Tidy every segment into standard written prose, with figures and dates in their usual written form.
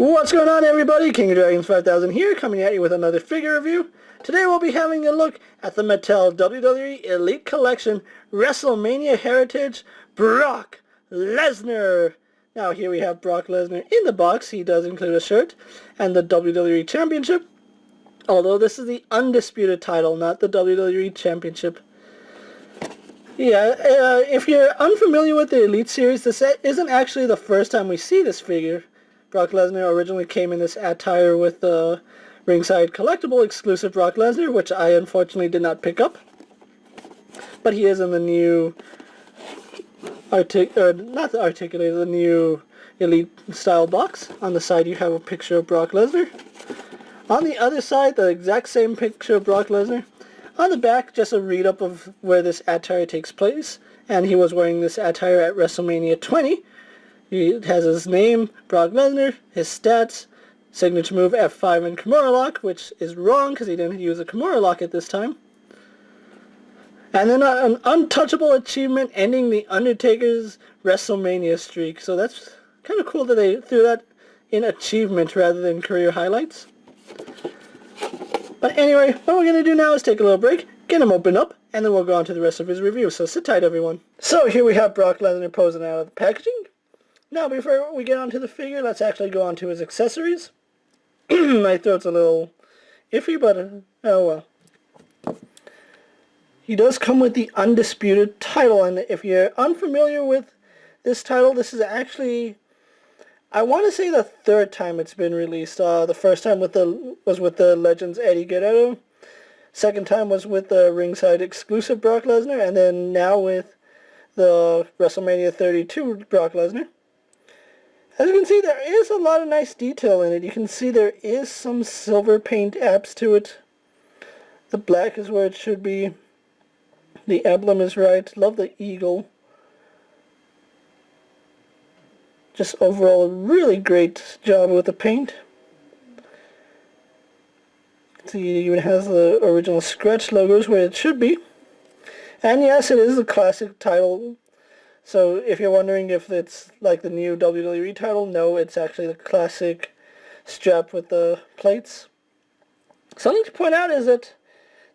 What's going on, everybody? King of Dragons 5000 here, coming at you with another figure review. Today we'll be having a look at the Mattel WWE Elite Collection Wrestlemania Heritage Brock Lesnar. Now here we have Brock Lesnar in the box. He does include a shirt and the WWE Championship, although this is the undisputed title, not the WWE Championship. Yeah, if you're unfamiliar with the Elite series, this isn't actually the first time we see this figure. Brock Lesnar originally came in this attire with the ringside collectible exclusive Brock Lesnar, which I unfortunately did not pick up. But he is in the new the new Elite style box. On the side you have a picture of Brock Lesnar. On the other side, the exact same picture of Brock Lesnar. On the back, just a read-up of where this attire takes place. And he was wearing this attire at WrestleMania 20. He has his name, Brock Lesnar, his stats, signature move F5 and Kimura lock, which is wrong because he didn't use a Kimura lock at this time. And then an untouchable achievement ending the Undertaker's WrestleMania streak. So that's kind of cool that they threw that in achievement rather than career highlights. But anyway, what we're going to do now is take a little break, get him opened up, and then we'll go on to the rest of his review. So sit tight, everyone. So here we have Brock Lesnar posing out of the packaging. Now, before we get onto the figure, let's actually go on to his accessories. My throat's a little iffy, but oh well. He does come with the undisputed title, and if you're unfamiliar with this title, this is actually, I want to say, the third time it's been released. The first time was with the Legends Eddie Guerrero. Second time was with the ringside exclusive Brock Lesnar, and then now with the WrestleMania 32 Brock Lesnar. As you can see, there is a lot of nice detail in it. You can see there is some silver paint apps to it. The black is where it should be. The emblem is right. Love the eagle. Just overall, a really great job with the paint. See, it even has the original Scratch logos where it should be. And yes, it is a classic title. So if you're wondering if it's like the new WWE title, no, it's actually the classic strap with the plates. Something to point out is that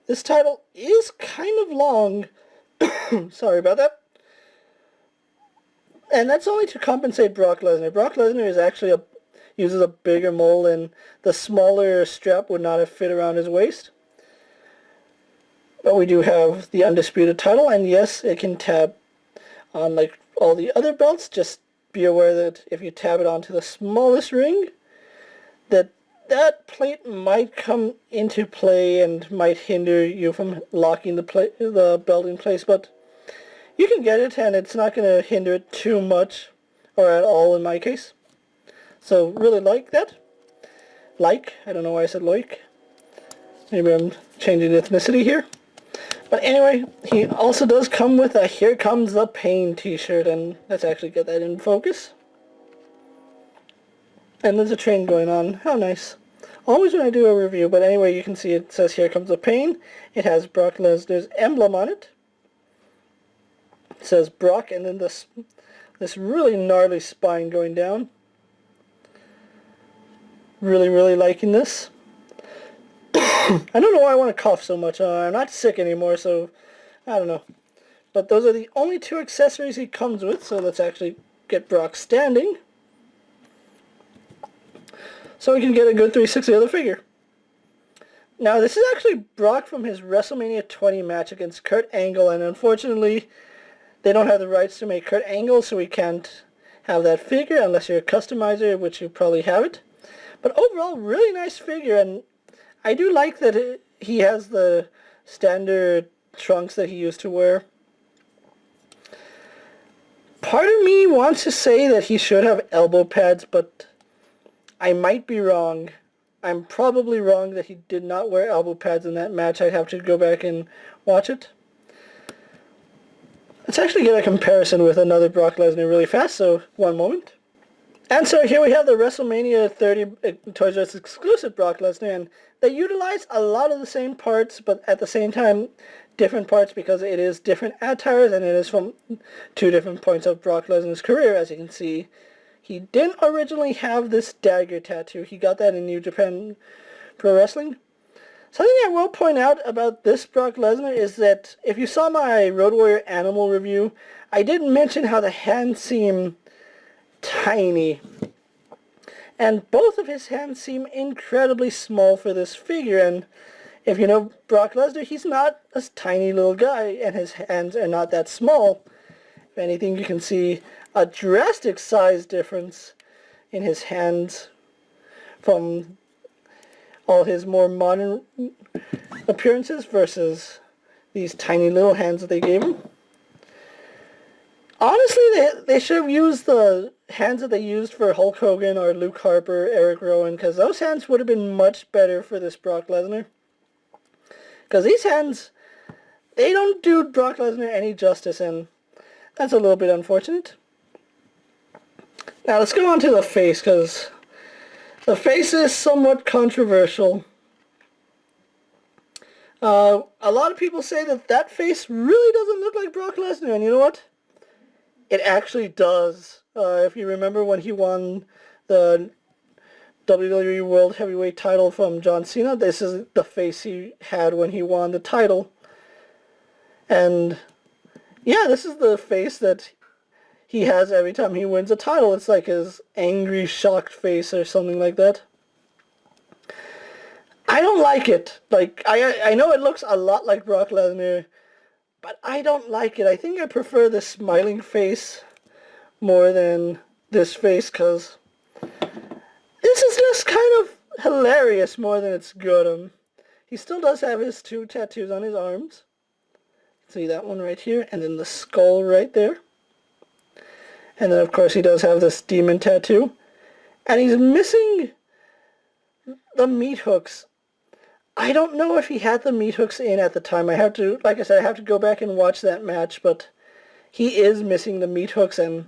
this title is kind of long. Sorry about that. And that's only to compensate Brock Lesnar. Brock Lesnar is actually uses a bigger mold, and the smaller strap would not have fit around his waist. But we do have the undisputed title, and yes, it can tab on like all the other belts. Just be aware that if you tab it onto the smallest ring, that plate might come into play and might hinder you from locking the belt in place, but you can get it and it's not going to hinder it too much, or at all in my case. So really like that. I don't know why I said like. Maybe I'm changing ethnicity here. But anyway, he also does come with a Here Comes the Pain t-shirt, and let's actually get that in focus. And there's a train going on. How nice. Always when I do a review, but anyway, you can see it says Here Comes the Pain. It has Brock Lesnar's emblem on it. It says Brock, and then this really gnarly spine going down. Really, really liking this. I don't know why I want to cough so much. I'm not sick anymore, so I don't know. But those are the only two accessories he comes with, so let's actually get Brock standing, so we can get a good 360 of the figure. Now, this is actually Brock from his WrestleMania 20 match against Kurt Angle, and unfortunately, they don't have the rights to make Kurt Angle, so we can't have that figure unless you're a customizer, which you probably have it. But overall, really nice figure, and I do like that he has the standard trunks that he used to wear. Part of me wants to say that he should have elbow pads, but I might be wrong. I'm probably wrong that he did not wear elbow pads in that match. I'd have to go back and watch it. Let's actually get a comparison with another Brock Lesnar really fast, so one moment. And so here we have the WrestleMania 30 Toys R Us exclusive Brock Lesnar, and they utilize a lot of the same parts, but at the same time, different parts because it is different attires, and it is from two different points of Brock Lesnar's career. As you can see, he didn't originally have this dagger tattoo. He got that in New Japan Pro Wrestling. Something I will point out about this Brock Lesnar is that if you saw my Road Warrior Animal review, I did mention how the hands seem tiny. And both of his hands seem incredibly small for this figure. And if you know Brock Lesnar, he's not a tiny little guy, and his hands are not that small. If anything, you can see a drastic size difference in his hands from all his more modern appearances versus these tiny little hands that they gave him. Honestly, they should have used the hands that they used for Hulk Hogan or Luke Harper, Eric Rowan, because those hands would have been much better for this Brock Lesnar. Because these hands, they don't do Brock Lesnar any justice, and that's a little bit unfortunate. Now let's go on to the face, because the face is somewhat controversial. A lot of people say that face really doesn't look like Brock Lesnar, and you know what? It actually does. If you remember when he won the WWE World Heavyweight title from John Cena, this is the face he had when he won the title. And yeah, this is the face that he has every time he wins a title. It's like his angry, shocked face or something like that. I don't like it. Like, I know it looks a lot like Brock Lesnar, but I don't like it. I think I prefer the smiling face more than this face, because this is just kind of hilarious more than it's good. He still does have his 2 tattoos on his arms. See that one right here, and then the skull right there. And then, of course, he does have this demon tattoo. And he's missing the meat hooks. I don't know if he had the meat hooks in at the time. I have to, like I said, I have to go back and watch that match, but he is missing the meat hooks. And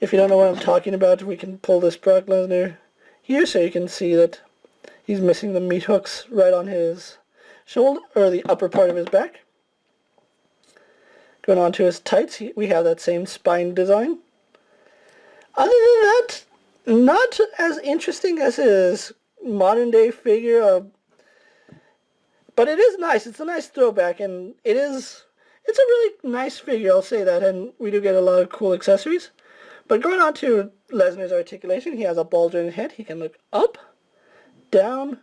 if you don't know what I'm talking about, we can pull this Brock Lesnar here so you can see that he's missing the meat hooks right on his shoulder, or the upper part of his back. Going on to his tights, we have that same spine design. Other than that, not as interesting as his modern day figure, but it is nice. It's a nice throwback, and it's a really nice figure, I'll say that, and we do get a lot of cool accessories. But going on to Lesnar's articulation, he has a ball-jointed head. He can look up, down,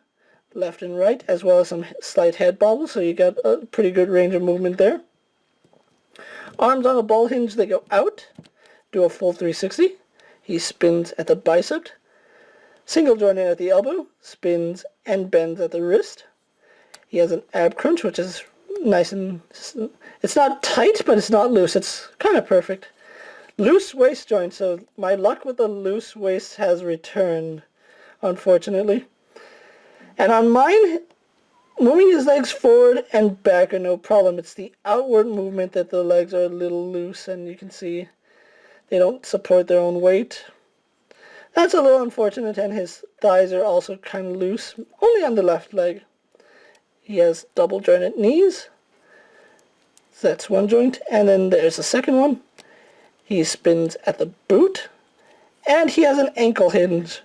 left and right, as well as some slight head bobbles, so you got a pretty good range of movement there. Arms on a ball hinge, they go out, do a full 360. He spins at the bicep, single jointed at the elbow, spins and bends at the wrist. He has an ab crunch, which is nice and, it's not tight, but it's not loose. It's kind of perfect. Loose waist joint, so my luck with the loose waist has returned, unfortunately. And on mine, moving his legs forward and back are no problem. It's the outward movement that the legs are a little loose, and you can see they don't support their own weight. That's a little unfortunate, and his thighs are also kind of loose, only on the left leg. He has double jointed knees. So that's one joint, and then there's a second one. He spins at the boot, and he has an ankle hinge.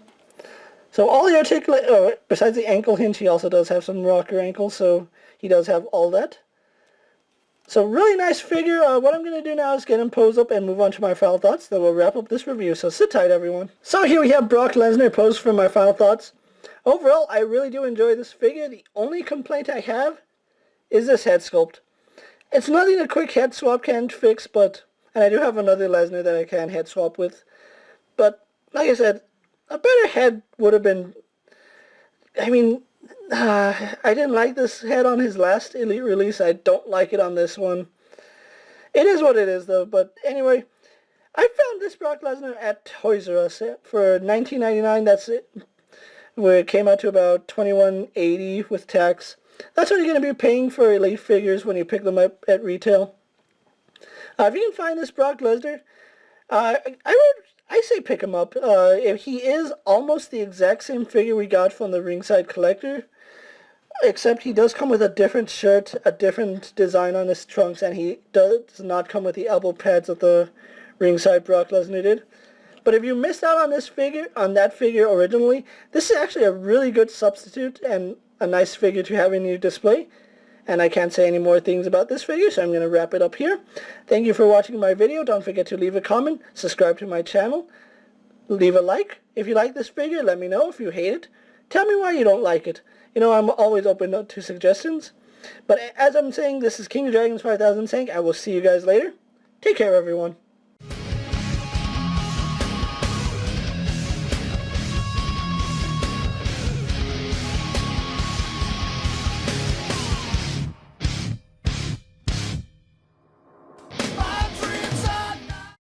So all the besides the ankle hinge, he also does have some rocker ankles, so he does have all that. So really nice figure. What I'm going to do now is get him posed up and move on to my final thoughts. Then we'll wrap up this review, so sit tight, everyone. So here we have Brock Lesnar posed for my final thoughts. Overall, I really do enjoy this figure. The only complaint I have is this head sculpt. It's nothing a quick head swap can't fix, and I do have another Lesnar that I can head swap with. But, like I said, a better head would have been, I didn't like this head on his last Elite release. I don't like it on this one. It is what it is, though. But anyway, I found this Brock Lesnar at Toys R Us for $19.99. That's it. Where it came out to about $21.80 with tax. That's what you're going to be paying for Elite figures when you pick them up at retail. If you can find this Brock Lesnar, I say pick him up. If he is almost the exact same figure we got from the Ringside Collector, except he does come with a different shirt, a different design on his trunks, and he does not come with the elbow pads that the Ringside Brock Lesnar did. But if you missed out on this figure, on that figure originally, this is actually a really good substitute and a nice figure to have in your display. And I can't say any more things about this figure, so I'm going to wrap it up here. Thank you for watching my video. Don't forget to leave a comment, subscribe to my channel, leave a like. If you like this figure, let me know. If you hate it, tell me why you don't like it. You know, I'm always open to suggestions. But as I'm saying, this is King of Dragons 5000 saying, I will see you guys later. Take care, everyone.